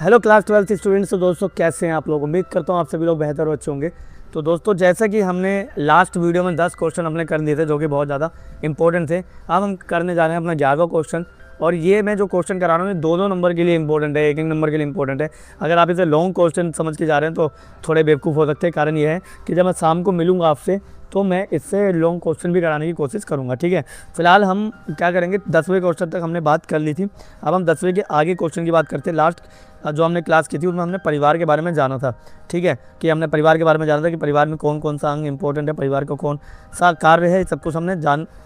Hello class 12th students. तो दोस्तों कैसे हैं आप लोग? उम्मीद करता हूँ आप सभी लोग बेहतर अच्छे होंगे। तो दोस्तों जैसा कि हमने लास्ट वीडियो में 10 क्वेश्चन हमने कर दिए थे जो कि बहुत ज़्यादा इंपॉर्टेंट थे। अब हम करने जा रहे हैं अपना 11वां क्वेश्चन। और ये मैं जो क्वेश्चन करा रहा हूँ ये दो नंबर के लिए इंपॉर्टेंट है, एक नंबर के लिए इंपॉर्टेंट है। अगर आप इसे लॉन्ग क्वेश्चन समझ के जा रहे हैं तो थोड़े बेवकूफ़ हो सकते हैं। कारण ये है कि जब मैं शाम को मिलूंगा आपसे तो मैं इससे लॉन्ग क्वेश्चन भी कराने की कोशिश करूंगा। ठीक है, फिलहाल हम क्या करेंगे, 10वें क्वेश्चन तक हमने बात कर ली थी। अब हम 10वें के आगे क्वेश्चन की बात करते हैं। लास्ट जो हमने क्लास की थी उसमें हमने परिवार के बारे में जाना था। ठीक है, कि हमने परिवार के बारे में जाना था कि परिवार में कौन कौन सा अंग इंपॉर्टेंट है, परिवार का कौन सा कार्य है, सब कुछ हमने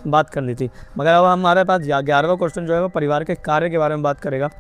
बात कर ली थी। मगर अब हमारे पास 11वां क्वेश्चन जो है वो परिवार के कार्य के बारे में बात करेगा।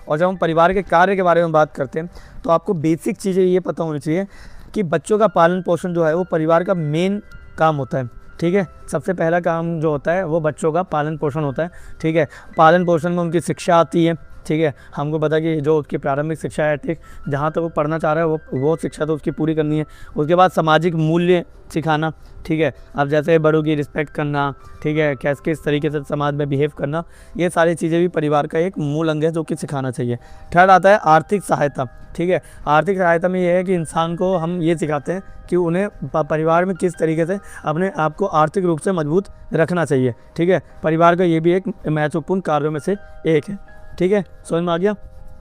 और जब हम परिवार के कार्य के बारे में बात करते हैं तो आपको बेसिक चीज़ें ये पता होनी चाहिए कि बच्चों का पालन पोषण जो है वो परिवार का मेन काम होता है। ठीक है, सबसे पहला काम जो होता है वो बच्चों का पालन पोषण होता है। ठीक है, पालन पोषण में उनकी शिक्षा आती है। ठीक है, हमको पता कि जो उसकी प्रारंभिक शिक्षा है, ठीक, जहाँ तक वो पढ़ना चाह रहा है वो शिक्षा तो उसकी पूरी करनी है। उसके बाद सामाजिक मूल्य सिखाना। ठीक है, अब जैसे बड़ों की रिस्पेक्ट करना, ठीक है, किस तरीके से समाज में बिहेव करना, ये सारी चीज़ें भी परिवार का एक मूल अंग है जो कि सिखाना चाहिए। थर्ड आता है आर्थिक सहायता। ठीक है, आर्थिक सहायता में ये है कि इंसान को हम ये सिखाते हैं कि उन्हें परिवार में किस तरीके से अपने आप को आर्थिक रूप से मजबूत रखना चाहिए। ठीक है, परिवार का ये भी एक महत्वपूर्ण कार्यों में से एक है। ठीक है, समझ में आ गया?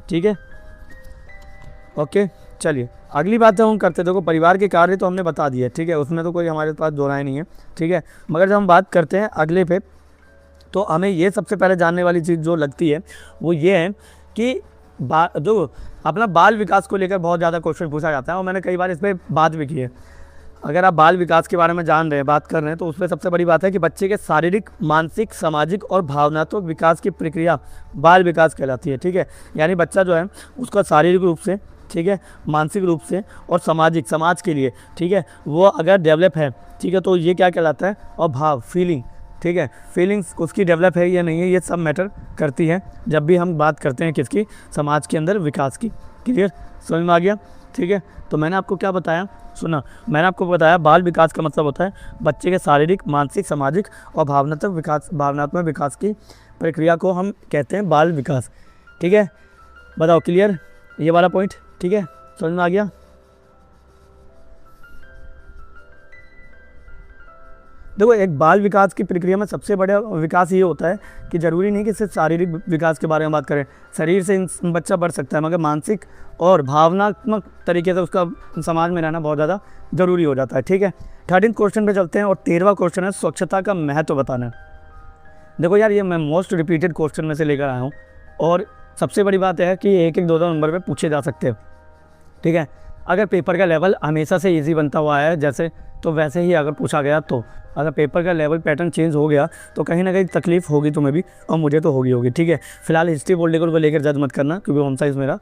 ठीक है, ओके, चलिए अगली बात हम करते हैं। देखो परिवार के कार्य तो हमने बता दिए, ठीक है, उसमें तो कोई हमारे पास दो राय नहीं है। ठीक है, मगर जब हम बात करते हैं अगले पे तो हमें ये सबसे पहले जानने वाली चीज़ जो लगती है वो ये है कि जो अपना बाल विकास को लेकर बहुत ज़्यादा क्वेश्चन पूछा जाता है और मैंने कई बार इस पर बात भी की है। अगर आप बाल विकास के बारे में जान रहे हैं, बात कर रहे हैं, तो उसमें सबसे बड़ी बात है कि बच्चे के शारीरिक, मानसिक, सामाजिक और भावनात्मक विकास की प्रक्रिया बाल विकास कहलाती है। ठीक है, यानी बच्चा जो है उसका शारीरिक रूप से, ठीक है, मानसिक रूप से और समाज के लिए, ठीक है, वो अगर डेवलप है, ठीक है, तो ये क्या कहलाता है, और भाव, फीलिंग, ठीक है, फीलिंग्स उसकी डेवलप है या नहीं है, ये सब मैटर करती है जब भी हम बात करते हैं किसकी, समाज के अंदर विकास की। क्लियर, समझ में आ गया? ठीक है, तो मैंने आपको क्या बताया, सुना, मैंने आपको बताया बाल विकास का मतलब होता है बच्चे के शारीरिक, मानसिक, सामाजिक और भावनात्मक विकास की प्रक्रिया को हम कहते हैं बाल विकास। ठीक है, बताओ, क्लियर ये वाला पॉइंट? ठीक है, समझ में आ गया? देखो एक बाल विकास की प्रक्रिया में सबसे बड़ा विकास ये होता है कि ज़रूरी नहीं कि सिर्फ शारीरिक विकास के बारे में बात करें। शरीर से बच्चा बढ़ सकता है मगर मानसिक और भावनात्मक तरीके से उसका समाज में रहना बहुत ज़्यादा ज़रूरी हो जाता है। ठीक है, 13 क्वेश्चन पे चलते हैं और 13वां क्वेश्चन है स्वच्छता का महत्व बताना। देखो यार, ये मैं मोस्ट रिपीटेड क्वेश्चन में से लेकर आया हूँ और सबसे बड़ी बात है कि एक दो नंबर पर पूछे जा सकते हैं। ठीक है, अगर पेपर का लेवल हमेशा से ईजी बनता हुआ है जैसे, तो वैसे ही अगर पूछा गया, तो अगर पेपर का लेवल पैटर्न चेंज हो गया तो कहीं ना कहीं तकलीफ होगी तुम्हें भी और मुझे तो होगी। ठीक है, फिलहाल हिस्ट्री पॉलिटिकल को लेकर जज मत करना क्योंकि होम साइंस मेरा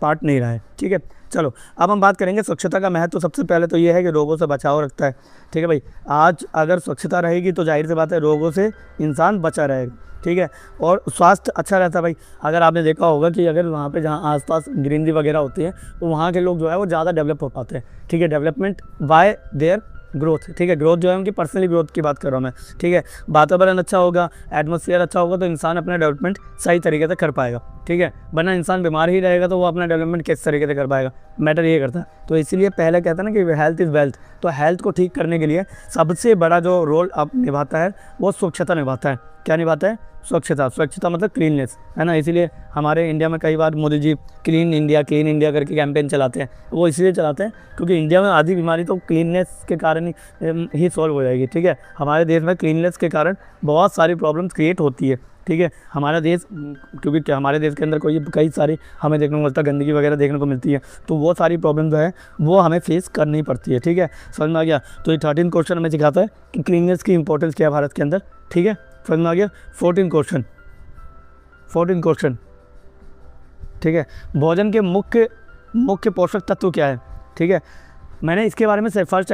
पार्ट नहीं रहा है। ठीक है, चलो अब हम बात करेंगे स्वच्छता का महत्व। तो सबसे पहले तो ये है कि रोगों से बचाव रखता है। ठीक है भाई, आज अगर स्वच्छता रहेगी तो जाहिर सी बात है रोगों से इंसान बचा रहेगा। ठीक है, और स्वास्थ्य अच्छा रहता है भाई। अगर आपने देखा होगा कि अगर वहाँ पे जहाँ आसपास ग्रीनरी वगैरह होती है तो वहाँ के लोग जो है वो ज़्यादा डेवलप हो पाते हैं। ठीक है, डेवलपमेंट बाय देयर ग्रोथ। ठीक है, ग्रोथ जो है उनकी पर्सनली ग्रोथ की बात कर रहा हूँ मैं। ठीक है, वातावरण अच्छा होगा, एटमॉस्फेयर अच्छा होगा तो इंसान अपना डेवलपमेंट सही तरीके से कर पाएगा। ठीक है, वरना इंसान बीमार ही रहेगा तो वो अपना डेवलपमेंट किस तरीके से कर पाएगा, मैटर ये करता है। तो इसीलिए पहले कहता है ना कि हेल्थ इज़ वेल्थ। तो हेल्थ को ठीक करने के लिए सबसे बड़ा जो रोल अब निभाता है वो स्वच्छता निभाता है। क्या निभाता है? स्वच्छता मतलब क्लीननेस, है ना। इसीलिए हमारे इंडिया में कई बार मोदी जी क्लीन इंडिया करके कैंपेन चलाते हैं। वो इसलिए चलाते हैं क्योंकि इंडिया में आधी बीमारी तो क्लीननेस के कारण ही सॉल्व हो जाएगी। ठीक है, हमारे देश में क्लीननेस के कारण बहुत सारी प्रॉब्लम्स क्रिएट होती है। ठीक है, हमारा देश, क्योंकि हमारे देश के अंदर कई सारी हमें देखने को मिलता है, गंदगी वगैरह देखने को मिलती है, तो वो सारी प्रॉब्लम जो है वो हमें फेस करनी पड़ती है। ठीक है, समझ में आ गया? तो ये 13 क्वेश्चन हमें सिखाता है कि क्लीननेस की इंपॉर्टेंस क्या है भारत के अंदर। ठीक है, समझ में आ गया? 14 क्वेश्चन। ठीक है, भोजन के मुख्य पोषक तत्व क्या है? ठीक है, मैंने इसके बारे में फर्स्ट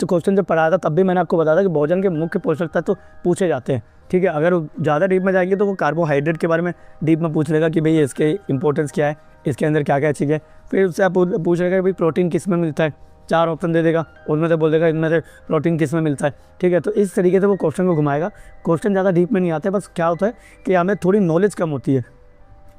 क्वेश्चन जब पढ़ाया था तब भी मैंने आपको बताया था कि भोजन के मुख्य पोषक तत्व पूछे जाते हैं। ठीक है, अगर ज़्यादा डीप में जाएंगे तो वो कार्बोहाइड्रेट के बारे में डीप में पूछ लेगा कि भाई इसके इंपॉर्टेंस क्या है, इसके अंदर क्या क्या चीज़ है। फिर उससे आप पूछ लेगा कि भाई प्रोटीन किस में मिलता है, 4 ऑप्शन दे देगा, उनमें से बोल देगा इनमें से प्रोटीन किस में मिलता है। ठीक है, तो इस तरीके से वो क्वेश्चन को घुमाएगा। क्वेश्चन ज़्यादा डीप में नहीं आते, बस क्या होता है कि हमें थोड़ी नॉलेज कम होती है।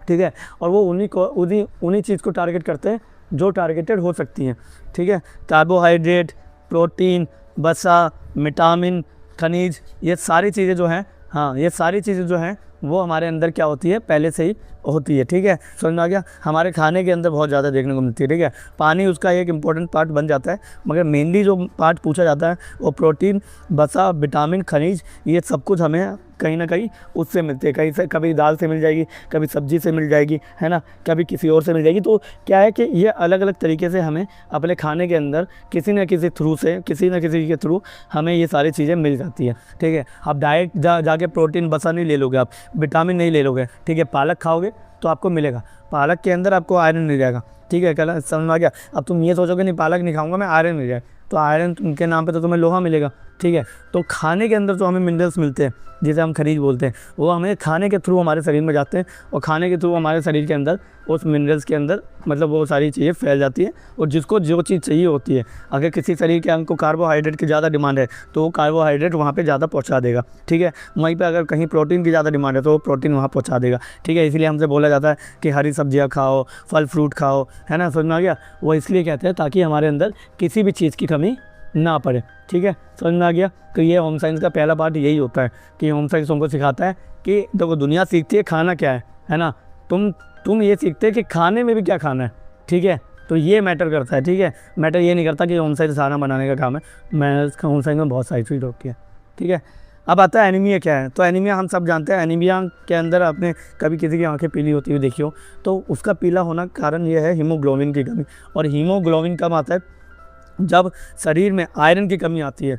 ठीक है। और वो उन्हीं चीज़ को टारगेट करते हैं जो टारगेटेड हो सकती हैं, ठीक है। कार्बोहाइड्रेट, प्रोटीन, वसा, विटामिन, खनिज, ये सारी चीज़ें जो हैं, हाँ ये सारी चीज़ें जो हैं वो हमारे अंदर क्या होती है, पहले से ही होती है, ठीक है। समझ में आ गया। हमारे खाने के अंदर बहुत ज़्यादा देखने को मिलती है, ठीक है। पानी उसका एक इम्पॉर्टेंट पार्ट बन जाता है, मगर मेनली जो पार्ट पूछा जाता है वो प्रोटीन, वसा, विटामिन, खनिज, ये सब कुछ हमें कहीं ना कहीं उससे मिलते हैं। कहीं से, कभी दाल से मिल जाएगी, कभी सब्जी से मिल जाएगी, है ना, कभी किसी और से मिल जाएगी। तो क्या है कि ये अलग अलग तरीके से हमें अपने खाने के अंदर किसी न किसी थ्रू से, किसी न किसी के थ्रू हमें ये सारी चीज़ें मिल जाती हैं, ठीक है। आप डायरेक्ट जाके प्रोटीन वसा नहीं ले लोगे, आप विटामिन नहीं ले लोगे, ठीक है। पालक खाओगे तो आपको मिलेगा, पालक के अंदर आपको आयरन मिल जाएगा, ठीक है। कल समझ में आ गया। अब तुम ये सोचोगे नहीं पालक नहीं खाऊंगा मैं, आयरन मिल जाए, तो आयरन के नाम पे तो तुम्हें लोहा मिलेगा, ठीक है। तो खाने के अंदर जो हमें मिनरल्स मिलते हैं, जिसे हम खनिज बोलते हैं, वो हमें खाने के थ्रू हमारे शरीर में जाते हैं, और खाने के थ्रू हमारे शरीर के अंदर उस मिनरल्स के अंदर मतलब वो सारी चीज़ें फैल जाती हैं, और जिसको जो चीज़ चाहिए होती है। अगर किसी शरीर के अंग को कार्बोहाइड्रेट की ज़्यादा डिमांड है तो वो कार्बोहाइड्रेट वहाँ पे ज़्यादा पहुँचा देगा, ठीक है। वहीं पे अगर कहीं प्रोटीन की ज़्यादा डिमांड है तो वो प्रोटीन वहाँ पहुँचा देगा, ठीक है। इसलिए हमसे बोला जाता है कि हरी सब्जियाँ खाओ, फल फ्रूट खाओ, है ना, समझ में आ गया। वो इसलिए कहते हैं ताकि हमारे अंदर किसी भी चीज़ की कमी ना पड़े, ठीक है, समझ में आ गया। तो ये होम साइंस का पहला पार्ट यही होता है कि होम साइंस हमको सिखाता है कि देखो दुनिया सीखती है खाना क्या है ना, तुम ये सीखते हैं कि खाने में भी क्या खाना है, ठीक है। तो ये मैटर करता है, ठीक है। मैटर ये नहीं करता कि होम साइंस खाना बनाने का काम है, मैं होम साइंस में बहुत सारी चीज़ होती है, ठीक है। अब आता है एनीमिया क्या है। तो एनीमिया हम सब जानते हैं, एनीमिया के अंदर आपने कभी किसी की आंखें पीली होती हुई देखी हो तो उसका पीला होना कारण ये है हीमोग्लोबिन की कमी। और हीमोग्लोबिन कब आता है, जब शरीर में आयरन की कमी आती है,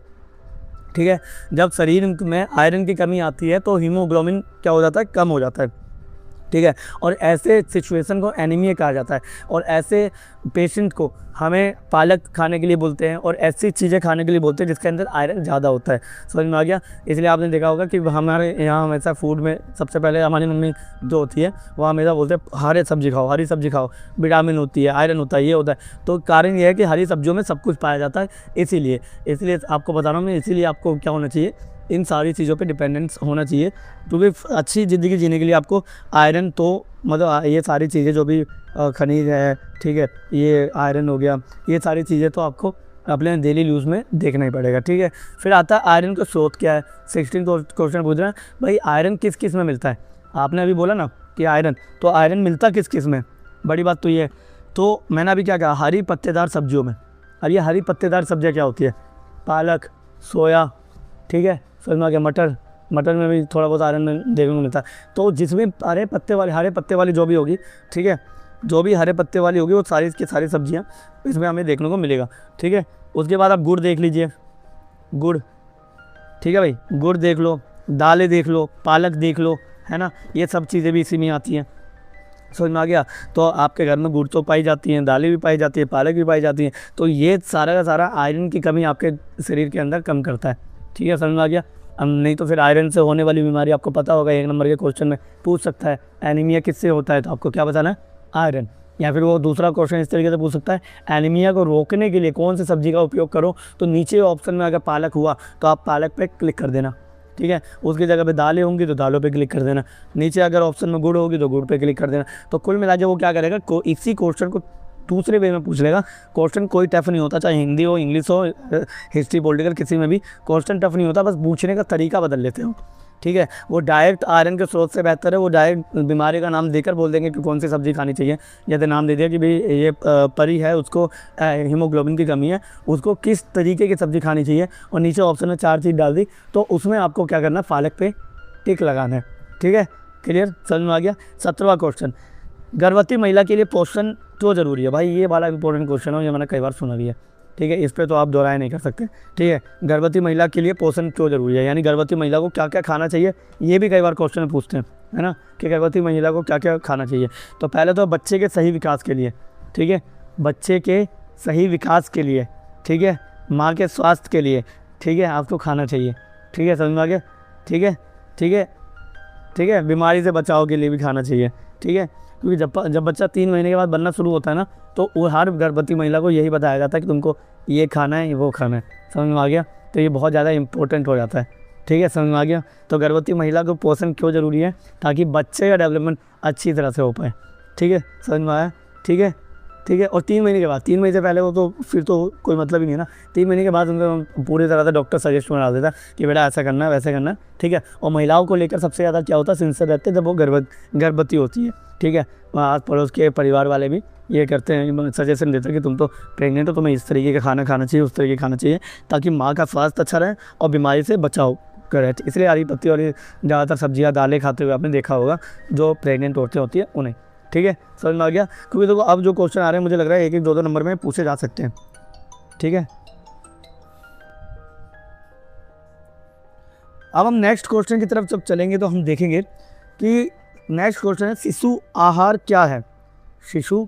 ठीक है। जब शरीर में आयरन की कमी आती है तो हीमोग्लोबिन क्या हो जाता है, कम हो जाता है, ठीक है। और ऐसे सिचुएशन को एनीमिया कहा जाता है। और ऐसे पेशेंट को हमें पालक खाने के लिए बोलते हैं, और ऐसी चीज़ें खाने के लिए बोलते हैं जिसके अंदर आयरन ज़्यादा होता है, समझ में आ गया। इसलिए आपने देखा होगा कि हमारे यहाँ हमेशा फूड में सबसे पहले हमारी मम्मी जो होती है वो हमेशा बोलते हैं हरी सब्जी खाओ, हरी सब्जी खाओ, विटामिन होती है, आयरन होता है, ये होता है। तो कारण ये है कि हरी सब्जियों में सब कुछ पाया जाता है, इसीलिए आपको बता रहा हूँ मैं। इसीलिए आपको क्या होना चाहिए, इन सारी चीज़ों पे डिपेंडेंस होना चाहिए, क्योंकि अच्छी ज़िंदगी जीने के लिए आपको आयरन तो मतलब ये सारी चीज़ें जो भी खनिज है, ठीक है, ये आयरन हो गया, ये सारी चीज़ें तो आपको अपने डेली यूज़ में देखना ही पड़ेगा, ठीक है। फिर आता है आयरन का स्रोत क्या है। 16 क्वेश्चन पूछ रहे हैं भाई आयरन किस किस में मिलता है। आपने अभी बोला ना कि आयरन, तो आयरन मिलता किस किस में, बड़ी बात तो ये है। तो मैंने अभी क्या कहा, हरी पत्तेदार सब्जियों में। अब ये हरी पत्तेदार सब्जियाँ क्या होती है, पालक, सोया, ठीक है, समझ में आ गया। मटर में भी थोड़ा बहुत आयरन में देखने को मिलता है। तो जिसमें हरे पत्ते वाली जो भी होगी, ठीक है, जो भी हरे पत्ते वाली होगी वो सारी की सारी सब्जियां इसमें हमें देखने को मिलेगा, ठीक है। उसके बाद आप गुड़ देख लीजिए, गुड़, ठीक है भाई, गुड़ देख लो, दालें देख लो, पालक देख लो, है ना, ये सब चीज़ें भी इसी में आती हैं, समझ में आ गया। तो आपके घर में गुड़ तो पाई जाती हैं, दालें भी पाई जाती है, पालक भी पाई जाती हैं। तो ये सारा का सारा आयरन की कमी आपके शरीर के अंदर कम करता है, ठीक है, समझ में आ गया। अब नहीं तो फिर आयरन से होने वाली बीमारी आपको पता होगा, 1 नंबर के क्वेश्चन में पूछ सकता है एनीमिया किससे होता है, तो आपको क्या बताना है, आयरन। या फिर वो दूसरा क्वेश्चन इस तरीके से पूछ सकता है एनीमिया को रोकने के लिए कौन सी सब्जी का उपयोग करो, तो नीचे ऑप्शन में अगर पालक हुआ तो आप पालक पे क्लिक कर देना, ठीक है। उसकी जगह पे दालें होंगी तो दालों पे क्लिक कर देना, नीचे अगर ऑप्शन में गुड़ होगी तो गुड़ पे क्लिक कर देना। तो कुल मिला के वो क्या करेगा, इसी क्वेश्चन को दूसरे वे में पूछ लेगा। क्वेश्चन कोई टफ नहीं होता, चाहे हिंदी हो, इंग्लिश हो, हिस्ट्री, पॉलिटिकल, किसी में भी क्वेश्चन टफ नहीं होता, बस पूछने का तरीका बदल लेते हो, ठीक है। वो डायरेक्ट आयरन के स्रोत से बेहतर है, वो डायरेक्ट बीमारी का नाम देकर बोल देंगे कि कौन सी सब्ज़ी खानी चाहिए। जैसे नाम दे दिया कि भाई ये परी है, उसको हीमोग्लोबिन की कमी है, उसको किस तरीके की सब्ज़ी खानी चाहिए, और नीचे ऑप्शन में 4 चीज़ डाल दी, तो उसमें आपको क्या करना है, पालक पे टिक लगाना है, ठीक है, क्लियर, समझ में आ गया। 17वां क्वेश्चन, गर्भवती महिला के लिए पोषण क्यों जरूरी है। भाई ये वाला इंपॉर्टेंट क्वेश्चन है, ये मैंने कई बार सुना भी है, ठीक है, इस पर तो आप दोहराए नहीं कर सकते, ठीक है। गर्भवती महिला के लिए पोषण क्यों जरूरी है, यानी गर्भवती महिला को क्या क्या खाना चाहिए, ये भी कई बार क्वेश्चन में पूछते हैं, है ना, कि गर्भवती महिला को क्या क्या खाना चाहिए। तो पहले तो बच्चे के सही विकास के लिए, ठीक है, बच्चे के सही विकास के लिए, ठीक है, माँ के स्वास्थ्य के लिए, ठीक है, आपको खाना चाहिए, ठीक है, समझ में आ गया, ठीक है, ठीक है, ठीक है। बीमारी से बचाव के लिए भी खाना चाहिए, ठीक है, क्योंकि जब बच्चा 3 महीने के बाद बनना शुरू होता है ना, तो वो हर गर्भवती महिला को यही बताया जाता है कि तुमको ये खाना है, वो खाना है, समझ में आ गया। तो ये बहुत ज़्यादा इंपॉर्टेंट हो जाता है, ठीक है, समझ में आ गया। तो गर्भवती महिला को पोषण क्यों ज़रूरी है, ताकि बच्चे का डेवलपमेंट अच्छी तरह से हो पाए। ठीक है, समझ में आया। ठीक है, ठीक है। और 3 महीने के बाद, 3 महीने से पहले वो तो फिर तो कोई मतलब ही नहीं है ना। 3 महीने के बाद उनको पूरी तरह से डॉक्टर सजेस्ट बना देता कि बेटा ऐसा करना है, वैसे करना है। ठीक है। और महिलाओं को लेकर सबसे ज़्यादा क्या होता है, सिंसियर रहते हैं जब वो गर्भवती होती है। ठीक है, आस पड़ोस के परिवार वाले भी ये करते हैं, सजेशन देते हैं कि तुम तो प्रेग्नेंट हो, तुम्हें इस तरीके का खाना खाना चाहिए, उस तरीके का खाना चाहिए, ताकि माँ का स्वास्थ्य अच्छा रहे और बीमारी से बचाव करे। इसलिए हरी पत्ती और ज़्यादातर सब्जियाँ दालें खाते हुए आपने देखा होगा जो प्रेग्नेंट औरतें होती है उन्हें। ठीक है, समझ में आ गया। क्योंकि देखो अब जो क्वेश्चन आ रहे हैं मुझे लग रहा है 1-1, 2-2 नंबर में पूछे जा सकते हैं। ठीक है, अब हम नेक्स्ट क्वेश्चन की तरफ जब चलेंगे तो हम देखेंगे कि नेक्स्ट क्वेश्चन है शिशु आहार क्या है। शिशु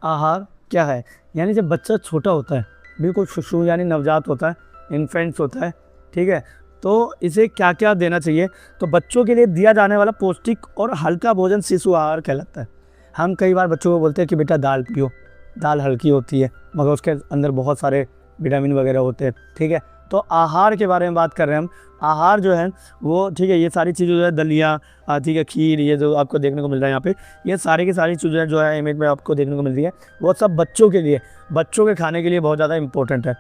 आहार क्या है, यानी जब बच्चा छोटा होता है, बिल्कुल शिशु यानी नवजात होता है, इन्फेंट्स होता है। ठीक है, तो इसे क्या क्या देना चाहिए। तो बच्चों के लिए दिया जाने वाला पौष्टिक और हल्का भोजन शिशु आहार कहलाता है। हम कई बार बच्चों को बोलते हैं कि बेटा दाल पियो, दाल हल्की होती है मगर उसके अंदर बहुत सारे विटामिन वगैरह होते हैं। ठीक है, तो आहार के बारे में बात कर रहे हैं हम। आहार जो है वो, ठीक है, ये सारी चीज़ें जो है दलिया, ठीक है, खीर, ये जो आपको देखने को मिल रहा है यहाँ पे, ये सारी की सारी चीज़ें जो है इमेज में आपको देखने को मिल रही है, वो सब बच्चों के लिए, बच्चों के खाने के लिए बहुत ज़्यादा इंपॉर्टेंट है।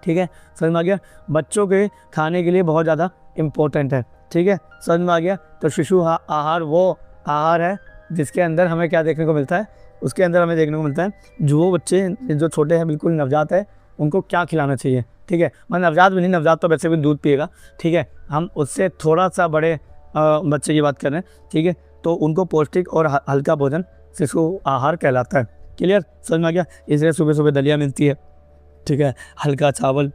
ठीक है, समझ में आ गया। बच्चों के खाने के लिए बहुत ज़्यादा इम्पोर्टेंट है। ठीक है, समझ में आ गया। तो शिशु आहार वो आहार है जिसके अंदर हमें क्या देखने को मिलता है, उसके अंदर हमें देखने को मिलता है जो वो बच्चे जो छोटे हैं, बिल्कुल नवजात है, उनको क्या खिलाना चाहिए। ठीक है, मतलब नवजात भी नहीं, नवजात तो वैसे भी दूध पिएगा। ठीक है, हम उससे थोड़ा सा बड़े बच्चे की बात कर रहे हैं। ठीक है, तो उनको पौष्टिक और हल्का भोजन शिशु आहार कहलाता है। क्लियर, समझ में आ गया। इसलिए सुबह सुबह दलिया मिलती है। ठीक है, हल्का चावल,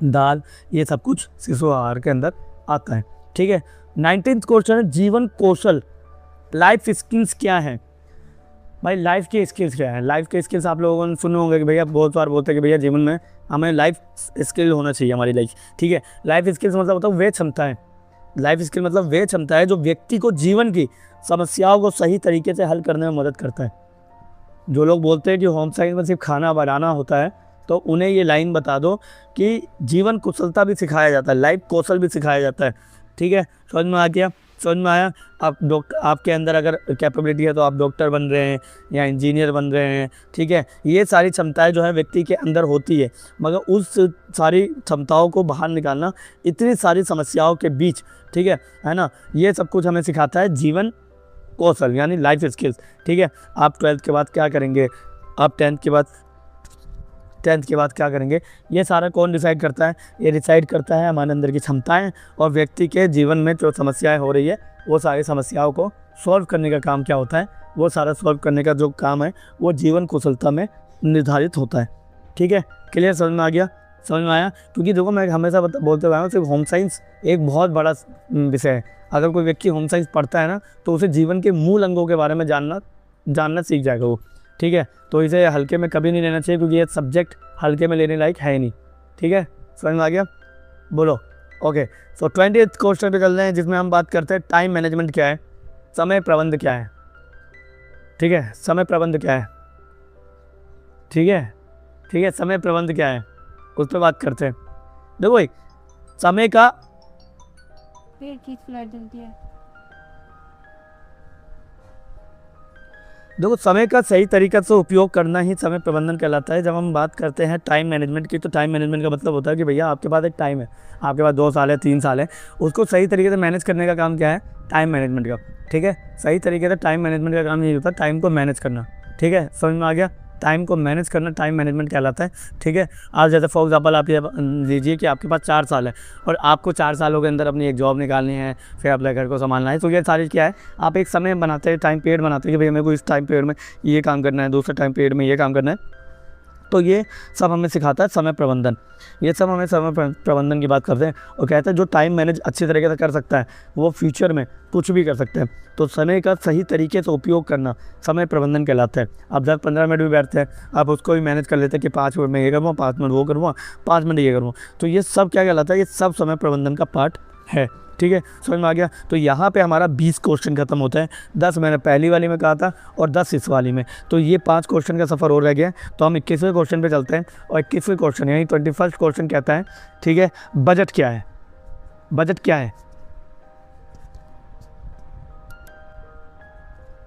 दाल, ये सब कुछ शिशु आहार के अंदर आता है। ठीक है, 19th क्वेश्चन है जीवन कौशल, लाइफ स्किल्स क्या है। भाई लाइफ के स्किल्स क्या है। लाइफ के स्किल्स आप लोगों ने सुने होंगे कि भैया बहुत बार बोलते हैं कि भैया जीवन में हमें लाइफ स्किल होना चाहिए हमारी लाइफ। ठीक है, लाइफ स्किल्स मतलब होता है वे क्षमताएँ। लाइफ स्किल मतलब वे क्षमता है जो व्यक्ति को जीवन की समस्याओं को सही तरीके से हल करने में मदद करता है। जो लोग बोलते हैं कि होम साइंस में सिर्फ खाना बनाना होता है, तो उन्हें ये लाइन बता दो कि जीवन कुशलता भी सिखाया जाता है, लाइफ कौशल भी सिखाया जाता है। ठीक है, समझ में आ गया, समझ में आया। आप आपके अंदर अगर कैपेबिलिटी है तो आप डॉक्टर बन रहे हैं या इंजीनियर बन रहे हैं। ठीक है, ये सारी क्षमताएं जो है व्यक्ति के अंदर होती है, मगर उस सारी क्षमताओं को बाहर निकालना इतनी सारी समस्याओं के बीच, ठीक है ना, ये सब कुछ हमें सिखाता है जीवन कौशल यानी लाइफ स्किल्स। ठीक है, आप 12th के बाद क्या करेंगे, आप 10th के बाद क्या करेंगे, ये सारा कौन डिसाइड करता है, ये डिसाइड करता है हमारे अंदर की क्षमताएं और व्यक्ति के जीवन में जो समस्याएं हो रही है वो सारी समस्याओं को सॉल्व करने का काम क्या होता है, वो सारा सॉल्व करने का जो काम है वो जीवन कुशलता में निर्धारित होता है। ठीक है, क्लियर, समझ में आ गया, समझ में आया। क्योंकि देखो मैं हमेशा बोलते हुए आया हूँ, सिर्फ होम साइंस एक बहुत बड़ा विषय है। अगर कोई व्यक्ति होम साइंस पढ़ता है ना तो उसे जीवन के मूल अंगों के बारे में जानना सीख जाएगा वो। ठीक है, तो इसे हल्के में कभी नहीं लेना चाहिए क्योंकि ये सब्जेक्ट हल्के में लेने लायक है ही नहीं। ठीक है, समझ में आ गया, बोलो। ओके, सो 20th क्वेश्चन पे चल रहे हैं जिसमें हम बात करते हैं टाइम मैनेजमेंट क्या है, समय प्रबंध क्या है। ठीक है, समय प्रबंध क्या है, ठीक है, समय प्रबंध क्या है उस पर बात करते हैं। देखो भाई, समय का देखो समय का सही तरीक़ा से उपयोग करना ही समय प्रबंधन कहलाता है। जब हम बात करते हैं टाइम मैनेजमेंट की, तो टाइम मैनेजमेंट का मतलब होता है कि भैया आपके पास एक टाइम है, आपके पास 2 साल है, 3 साल है, उसको सही तरीके से मैनेज करने का काम क्या है, टाइम मैनेजमेंट का। ठीक है, सही तरीके से टाइम मैनेजमेंट का काम यही होता है, टाइम को मैनेज करना। ठीक है, समझ में आ गया, टाइम को मैनेज करना टाइम मैनेजमेंट कहलाता है। ठीक है, आज जैसे फॉर एग्जाम्पल आप ये लीजिए कि आपके पास 4 साल है और आपको 4 सालों के अंदर अपनी एक जॉब निकालनी है, फिर अपने घर को संभालना है। तो ये सारी क्या है, आप एक समय बनाते हैं, टाइम पीरियड बनाते हैं कि भैया मेरे को इस टाइम पीरियड में ये काम करना है, दूसरे टाइम पीरियड में ये काम करना है। तो ये सब हमें सिखाता है समय प्रबंधन। ये सब हमें समय प्रबंधन की बात करते हैं और कहते हैं जो टाइम मैनेज अच्छी तरीके से कर सकता है वो फ्यूचर में कुछ भी कर सकते हैं। तो समय का सही तरीके से उपयोग करना समय प्रबंधन कहलाता है। आप 10-15 मिनट भी बैठते हैं, आप उसको भी मैनेज कर लेते हैं कि 5 मिनट में ये करूँगा, 5 मिनट वो करूँगा, 5 मिनट ये करूँगा। तो ये सब क्या कहलाता है, ये सब समय प्रबंधन का पार्ट है। ठीक है, समझ में आ गया। तो यहाँ पे हमारा 20 क्वेश्चन खत्म होता है। 10 मैंने पहली वाली में कहा था और 10 इस वाली में, तो ये 5 क्वेश्चन का सफ़र और रह गया। तो हम 21वें क्वेश्चन पे चलते हैं और 21वें क्वेश्चन यानी 21st क्वेश्चन कहता है, ठीक है, बजट क्या है। बजट क्या है?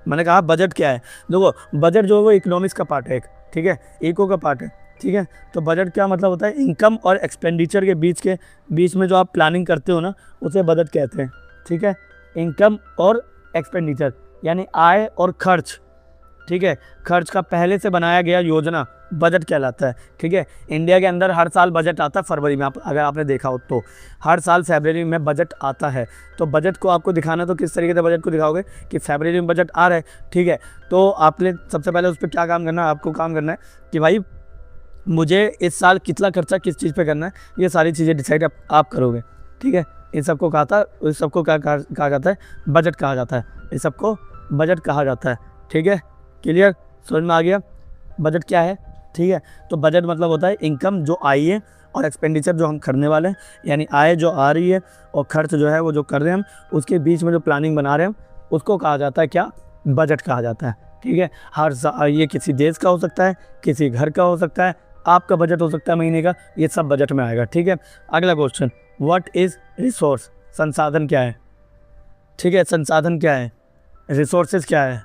मैंने कहा बजट क्या है। देखो बजट जो है वो इकोनॉमिक्स का पार्ट है एक, ठीक है, इको का पार्ट है, ठीक है। तो बजट क्या मतलब होता है? इनकम और एक्सपेंडिचर के बीच में जो आप प्लानिंग करते हो ना, उसे बजट कहते हैं, ठीक है। इनकम और एक्सपेंडिचर यानी आय और खर्च, ठीक है, खर्च का पहले से बनाया गया योजना बजट कहलाता है, ठीक है। इंडिया के अंदर हर साल बजट आता है फरवरी में, अगर आपने देखा हो तो हर साल फरवरी में बजट आता है। तो बजट को आपको दिखाना, तो किस तरीके से बजट को दिखाओगे कि फरवरी में बजट आ रहा है, ठीक है। तो आपने सबसे पहले उस पर क्या काम करना है? आपको काम करना है कि भाई मुझे इस साल कितना खर्चा किस चीज़ पे करना है, ये सारी चीज़ें डिसाइड आप करोगे, ठीक है। इन सबको इस सबको क्या कहा जाता है? बजट कहा जाता है। इस सबको बजट कहा जाता है, ठीक है। क्लियर? समझ में आ गया बजट क्या है, ठीक है। तो बजट मतलब होता है इनकम जो आई है और एक्सपेंडिचर जो हम करने वाले हैं, यानी आय जो आ रही है और खर्च जो है वो जो कर रहे हैं हम, उसके बीच में जो प्लानिंग बना रहे हैं उसको कहा जाता है क्या? बजट कहा जाता है, ठीक है। ये किसी देश का हो सकता है, किसी घर का हो सकता है, आपका बजट हो सकता है महीने का, ये सब बजट में आएगा, ठीक है। अगला क्वेश्चन, व्हाट इज़ रिसोर्स? संसाधन क्या है, ठीक है। संसाधन क्या है? रिसोर्सेज क्या है,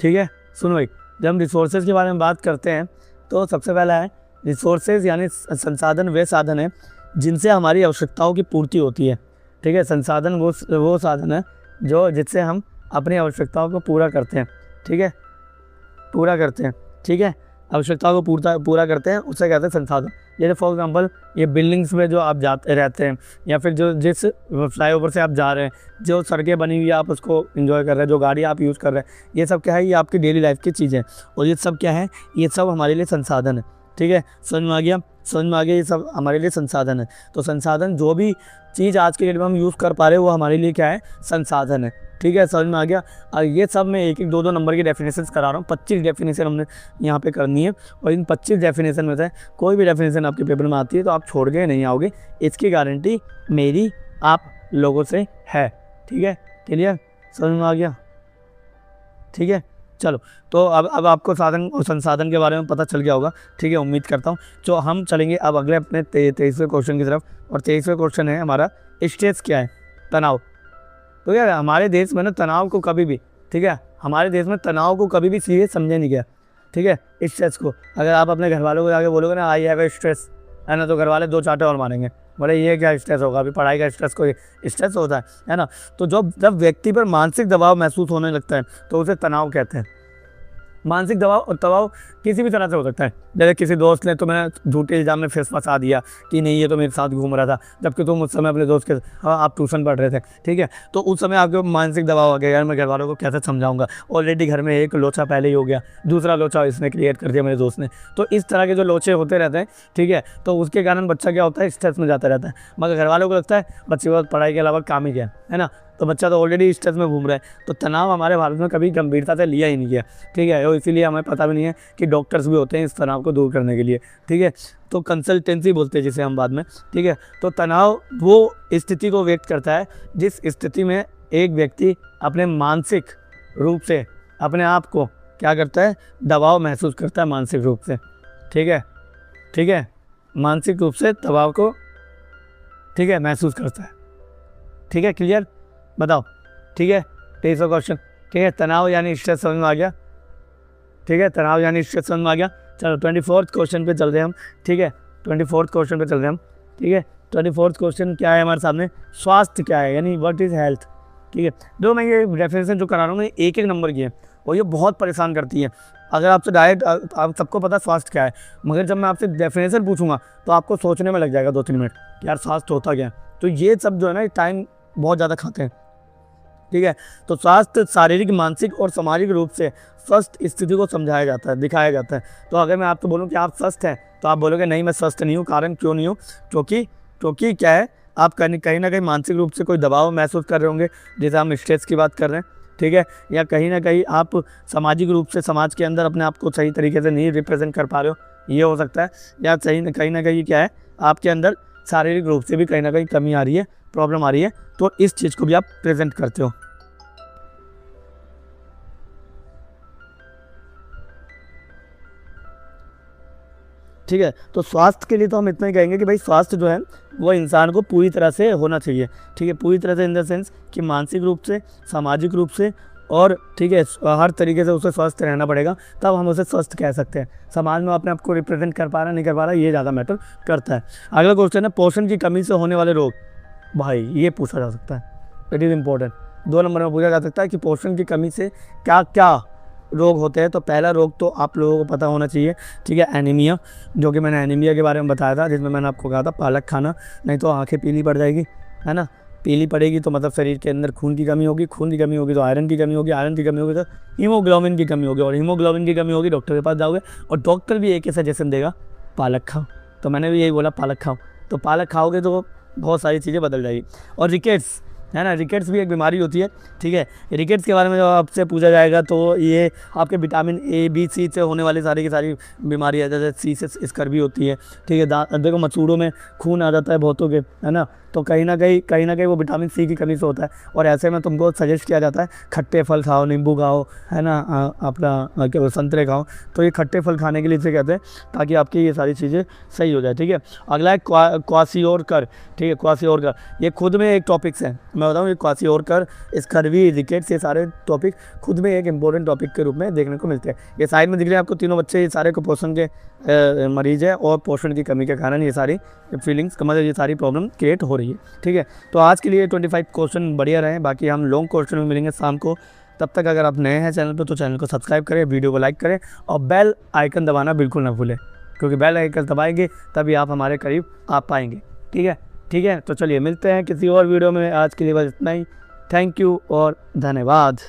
ठीक है। सुनो भाई, जब हम रिसोर्सेज के बारे में बात करते हैं तो सबसे पहला है रिसोर्सेज यानी संसाधन वे साधन है जिनसे हमारी आवश्यकताओं की पूर्ति होती है, ठीक है। संसाधन वो साधन है जिससे हम अपनी आवश्यकताओं को पूरा करते हैं, ठीक है, पूरा करते हैं, ठीक है। आवश्यकताओं को पूरा करते हैं, उसे कहते हैं संसाधन। जैसे फॉर एग्जांपल ये बिल्डिंग्स में जो आप जाते रहते हैं, या फिर जिस फ्लाईओवर से आप जा रहे हैं, जो सड़कें बनी हुई है आप उसको एंजॉय कर रहे हैं, जो गाड़ी आप यूज़ कर रहे हैं, ये सब क्या है? ये आपकी डेली लाइफ की चीज़ें, और ये सब क्या है? ये सब हमारे लिए संसाधन है, ठीक है। समझ में आ गया? समझ में आ गया? ये सब हमारे लिए संसाधन है। तो संसाधन जो भी चीज़ आज के डेट में हम यूज़ कर पा रहे हैं वो हमारे लिए क्या है? संसाधन है, ठीक है। समझ में आ गया? और ये सब मैं एक एक 2-2 नंबर की डेफिनेशंस करा रहा हूँ। 25 डेफिनेशन हमने यहाँ पे करनी है, और इन 25 डेफिनेशन में से कोई भी डेफिनेशन आपके पेपर में आती है तो आप छोड़ के नहीं आओगे, इसकी गारंटी मेरी आप लोगों से है, ठीक है। क्लियर? समझ में आ गया? ठीक है, चलो। तो अब आपको साधन और संसाधन के बारे में पता चल गया होगा, ठीक है, उम्मीद करता हूँ। तो हम चलेंगे अब अगले अपने 23वें क्वेश्चन की तरफ, और 23वें क्वेश्चन है हमारा स्ट्रेस क्या है? तनाव। तो यार हमारे देश में ना तनाव को कभी भी, ठीक है, हमारे देश में तनाव को कभी भी सीरियस समझा नहीं गया, ठीक है। स्ट्रेस को अगर आप अपने घर वालों को जाके बोलोगे ना आई हैव ए स्ट्रेस, है ना, तो घर वाले 2 चांटे और मारेंगे, बोले ये क्या स्ट्रेस होगा, अभी पढ़ाई का स्ट्रेस कोई स्ट्रेस होता है ना। तो जब व्यक्ति पर मानसिक दबाव महसूस होने लगता है तो उसे तनाव कहते हैं। मानसिक दबाव किसी भी तरह से हो सकता है। जैसे किसी दोस्त ने तुम्हें झूठे इल्ज़ाम में फंसा दिया कि नहीं ये तो मेरे साथ घूम रहा था, जबकि तुम उस समय अपने दोस्त के आप ट्यूशन पढ़ रहे थे, ठीक है। तो उस समय आपके मानसिक दबाव आ गया, यार मैं घर वालों को कैसे समझाऊंगा, ऑलरेडी घर में एक लोचा पहले ही हो गया, दूसरा लोचा इसने क्रिएट कर दिया मेरे दोस्त ने। तो इस तरह के जो लोचे होते रहते हैं, ठीक है, तो उसके कारण बच्चा क्या होता है? स्ट्रेस में जाता रहता है। मगर घर वालों को लगता है बच्चे को पढ़ाई के अलावा काम ही क्या है ना, तो बच्चा तो ऑलरेडी स्ट्रेस में घूम रहा है। तो तनाव हमारे भारत में कभी गंभीरता से लिया ही नहीं गया, ठीक है, और इसीलिए हमें पता भी नहीं है कि डॉक्टर्स भी होते हैं इस तनाव को दूर करने के लिए, ठीक है। तो कंसल्टेंसी बोलते हैं जिसे हम बाद में, ठीक है। तो तनाव वो स्थिति को व्यक्त करता है जिस स्थिति में एक व्यक्ति अपने मानसिक रूप से अपने आप को क्या करता है? दबाव महसूस करता है मानसिक रूप से, ठीक है, ठीक है, मानसिक रूप से दबाव को, ठीक है, महसूस करता है, ठीक है। क्लियर? बताओ, ठीक है। 23वां क्वेश्चन, ठीक है, तनाव यानी स्ट्रेस समझ में आ गया, ठीक है, तनाव यानी स्ट्रेस समझ में आ गया। चलो 24th क्वेश्चन पे चल रहे हैं हम, ठीक है, 24th क्वेश्चन पे चल रहे हैं हम, ठीक है। 24th क्वेश्चन क्या है हमारे सामने? स्वास्थ्य क्या है, यानी व्हाट इज़ हेल्थ, ठीक है। जो मैं ये डेफिनेशन जो करा रहा हूँ मैं एक नंबर की है, और ये बहुत परेशान करती है। अगर आपसे डायरेक्ट आप सबको पता स्वास्थ्य क्या है, मगर जब मैं आपसे डेफिनेशन पूछूंगा तो आपको सोचने में लग जाएगा 2-3 मिनट कि यार स्वास्थ्य होता क्या है। तो ये सब जो है ना टाइम बहुत ज़्यादा खाते हैं, ठीक है। तो स्वास्थ्य शारीरिक, मानसिक और सामाजिक रूप से स्वस्थ स्थिति को समझाया जाता है, दिखाया जाता है। तो अगर मैं आपको बोलूं कि आप स्वस्थ हैं तो आप बोलोगे नहीं मैं स्वस्थ नहीं हूँ। कारण क्यों नहीं हूँ? क्योंकि क्या है, आप कहीं ना कहीं मानसिक रूप से कोई दबाव महसूस कर रहे होंगे, जैसे हम स्ट्रेस की बात कर रहे हैं, ठीक है, या कहीं ना कहीं आप सामाजिक रूप से समाज के अंदर अपने आप को सही तरीके से नहीं रिप्रेजेंट कर पा रहे हो, ये हो सकता है। या कहीं ना कहीं क्या है, आपके अंदर शारीरिक रूप से भी कहीं ना कहीं कमी आ रही है, प्रॉब्लम आ रही है, तो इस चीज़ को भी आप प्रेजेंट करते हो। ठीक है। तो स्वास्थ्य के लिए तो हम इतना ही कहेंगे कि भाई स्वास्थ्य जो है वो इंसान को पूरी तरह से होना चाहिए, ठीक है, पूरी तरह से इन द सेंस कि मानसिक रूप से, सामाजिक रूप से और ठीक है हर तरीके से उसे स्वस्थ रहना पड़ेगा, तब हम उसे स्वस्थ कह सकते हैं। समाज में अपने आप को रिप्रेजेंट कर पा रहा नहीं कर पा रहा, ये ज़्यादा मैटर करता है। अगला क्वेश्चन है पोषण की कमी से होने वाले रोग। भाई ये पूछा जा सकता है, इट इज़ इम्पोर्टेंट। 2 नंबर में पूछा जा सकता है कि पोषण की कमी से क्या क्या रोग होते हैं। तो पहला रोग तो आप लोगों को पता होना चाहिए, ठीक है, एनीमिया, जो कि मैंने एनीमिया के बारे में बताया था, जिसमें मैंने आपको कहा था पालक खाना, नहीं तो आंखें पीली पड़ जाएगी, है ना। पीली पड़ेगी तो मतलब शरीर के अंदर खून की कमी होगी, खून की कमी होगी तो आयरन की कमी होगी, आयरन की कमी होगी तो हीमोग्लोबिन की कमी होगी, और हीमोग्लोबिन की कमी होगी डॉक्टर के पास जाओगे और डॉक्टर भी एक ही सजेशन देगा, पालक खाओ। तो मैंने भी यही बोला पालक खाओ, तो पालक खाओगे तो बहुत सारी चीज़ें बदल जाएगी। और रिकेट्स है ना, रिकेट्स भी एक बीमारी होती है, ठीक है। रिकेट्स के बारे में जब आपसे पूछा जाएगा तो ये आपके विटामिन ए बी सी से होने वाली सारी की सारी बीमारी है, जैसे सी से स्कर्वी होती है, ठीक है। देखो मसूड़ों में खून आ जाता है बहुतों के, है ना, तो कहीं ना कहीं वो विटामिन सी की कमी से होता है। और ऐसे में तुमको सजेस्ट किया जाता है खट्टे फल खाओ, नींबू खाओ, है ना, अपना क्या संतरे खाओ। तो ये खट्टे फल खाने के लिए इसे कहते हैं, ताकि आपकी ये सारी चीज़ें सही हो जाए, ठीक है। अगला है क्वासियोरकर, ठीक है, क्वासियोरकर, ये खुद में एक टॉपिक्स है, मैं बताऊँ, ये क्वासियोरकर, स्कर्वी, रिकेट्स, ये सारे टॉपिक खुद में एक इंपॉर्टेंट टॉपिक के रूप में देखने को मिलते हैं। ये साइड में दिख रहे हैं आपको तीनों बच्चे, ये सारे कुपोषण के मरीज है और पोषण की कमी के कारण ये सारी फीलिंग्स मतलब ये सारी प्रॉब्लम क्रिएट हो रही है, ठीक है। तो आज के लिए 25 क्वेश्चन बढ़िया रहे, बाकी हम लॉन्ग क्वेश्चन में मिलेंगे शाम को। तब तक अगर आप नए हैं चैनल पर तो चैनल को सब्सक्राइब करें, वीडियो को लाइक करें और बेल आइकन दबाना बिल्कुल ना भूलें, क्योंकि बेल आइकन दबाएंगे तभी आप हमारे करीब आ पाएंगे, ठीक है, ठीक है। तो चलिए मिलते हैं किसी और वीडियो में, आज के लिए बस इतना ही। थैंक यू और धन्यवाद।